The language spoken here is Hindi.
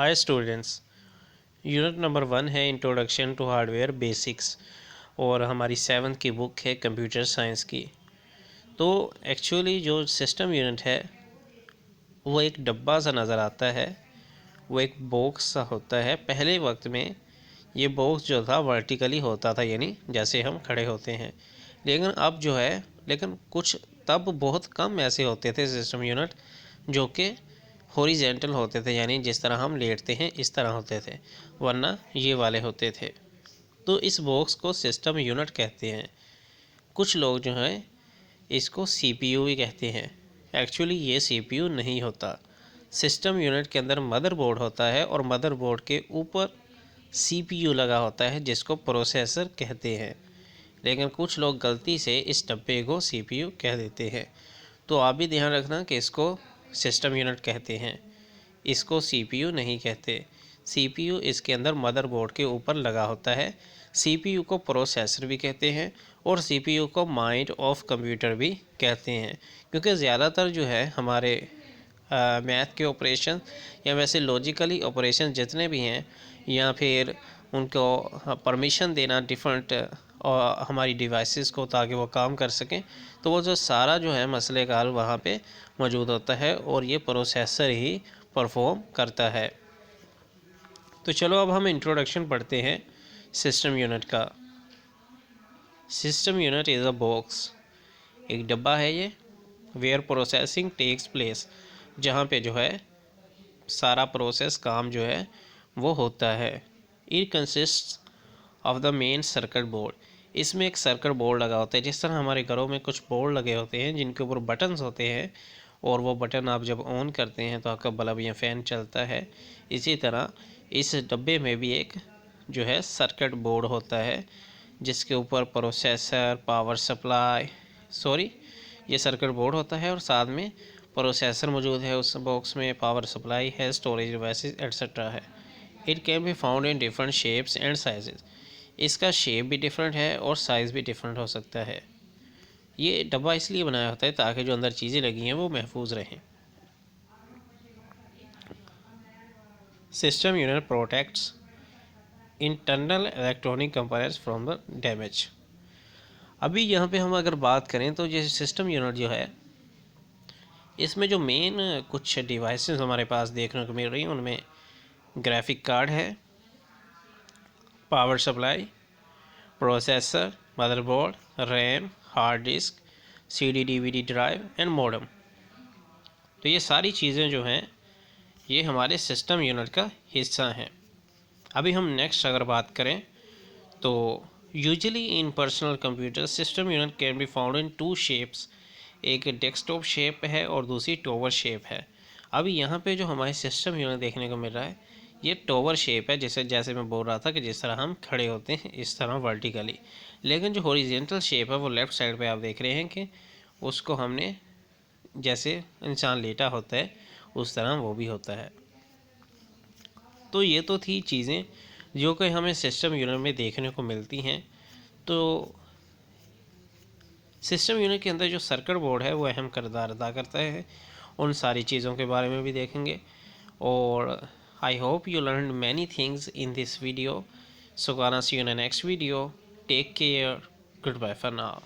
Hi students. यूनिट नंबर 1 है इंट्रोडक्शन टू हार्डवेयर बेसिक्स और हमारी 7th की बुक है कंप्यूटर साइंस की। तो एक्चुअली जो सिस्टम यूनिट है वो एक डब्बा सा नज़र आता है, वो एक बॉक्स सा होता है। पहले वक्त में ये बॉक्स जो था वर्टिकली होता था, यानी जैसे हम खड़े होते हैं। लेकिन अब जो है कुछ तब बहुत कम ऐसे होते थे सिस्टम यूनिट जो कि हॉरिजेंटल होते थे, यानी जिस तरह हम लेटते हैं इस तरह होते थे, वरना ये वाले होते थे। तो इस बॉक्स को सिस्टम यूनिट कहते हैं। कुछ लोग जो हैं इसको सीपीयू भी कहते हैं। एक्चुअली ये सीपीयू नहीं होता। सिस्टम यूनिट के अंदर मदरबोर्ड होता है और मदरबोर्ड के ऊपर सीपीयू लगा होता है जिसको प्रोसेसर कहते हैं। लेकिन कुछ लोग गलती से इस डब्बे को सीपीयू कह देते हैं। तो आप भी ध्यान रखना कि इसको सिस्टम यूनिट कहते हैं, इसको सीपीयू नहीं कहते। सीपीयू इसके अंदर मदरबोर्ड के ऊपर लगा होता है। सीपीयू को प्रोसेसर भी कहते हैं और सीपीयू को माइंड ऑफ कंप्यूटर भी कहते हैं, क्योंकि ज़्यादातर जो है हमारे मैथ के ऑपरेशन या वैसे लॉजिकली ऑपरेशन जितने भी हैं, या फिर उनको परमिशन देना डिफरेंट और हमारी डिवाइसेस को ताकि वो काम कर सकें, तो वो जो सारा जो है मसले का हल वहाँ पे मौजूद होता है और ये प्रोसेसर ही परफॉर्म करता है। तो चलो अब हम इंट्रोडक्शन पढ़ते हैं सिस्टम यूनिट का। System unit is a box, एक डब्बा है ये, वेयर प्रोसेसिंग टेक्स प्लेस, जहाँ पे जो है सारा प्रोसेस काम जो है वो होता है। It consist of the main circuit board, इसमें एक सर्किट बोर्ड लगा होता है। जिस तरह हमारे घरों में कुछ बोर्ड लगे होते हैं जिनके ऊपर बटन्स होते हैं और वो बटन आप जब ऑन करते हैं तो आपका बल्ब या फ़ैन चलता है, इसी तरह इस डब्बे में भी एक जो है सर्किट बोर्ड होता है जिसके ऊपर प्रोसेसर, पावर सप्लाई, ये सर्किट बोर्ड होता है और साथ में प्रोसेसर मौजूद है उस बॉक्स में, पावर सप्लाई है, स्टोरेज डिवाइसेस एट्सेट्रा है। It can be found in different shapes and sizes, इसका शेप भी डिफरेंट है और साइज़ भी डिफरेंट हो सकता है। ये डब्बा इसलिए बनाया होता है ताकि जो अंदर चीज़ें लगी हैं वो महफूज रहें। System unit protects internal electronic components from the damage. अभी यहाँ पे हम अगर बात करें तो ये सिस्टम यूनिट जो है इसमें जो मेन कुछ डिवाइसेस हमारे पास देखने को मिल रही हैं उनमें ग्राफिक कार्ड है, power supply, processor, motherboard, RAM, hard disk, CD DVD drive and modem. तो ये सारी चीज़ें जो हैं ये हमारे सिस्टम यूनिट का हिस्सा हैं। अभी हम नेक्स्ट अगर बात करें तो usually in personal computer system unit can be found in two shapes, एक डेस्कटॉप शेप है और दूसरी टॉवर शेप है। अभी यहाँ पे जो हमारे सिस्टम यूनिट देखने को मिल रहा है ये टॉवर शेप है, जैसे मैं बोल रहा था कि जिस तरह हम खड़े होते हैं इस तरह वर्टिकली। लेकिन जो हॉरिजेंटल शेप है वो लेफ़्ट साइड पे आप देख रहे हैं कि उसको हमने जैसे इंसान लेटा होता है उस तरह वो भी होता है। तो ये तो थी चीज़ें जो कि हमें सिस्टम यूनिट में देखने को मिलती हैं। तो सिस्टम यूनिट के अंदर जो सर्किट बोर्ड है वो अहम किरदार अदा करता है, उन सारी चीज़ों के बारे में भी देखेंगे। और I hope you learn many things in this video. So gonna see you in next video. Take care, goodbye for now.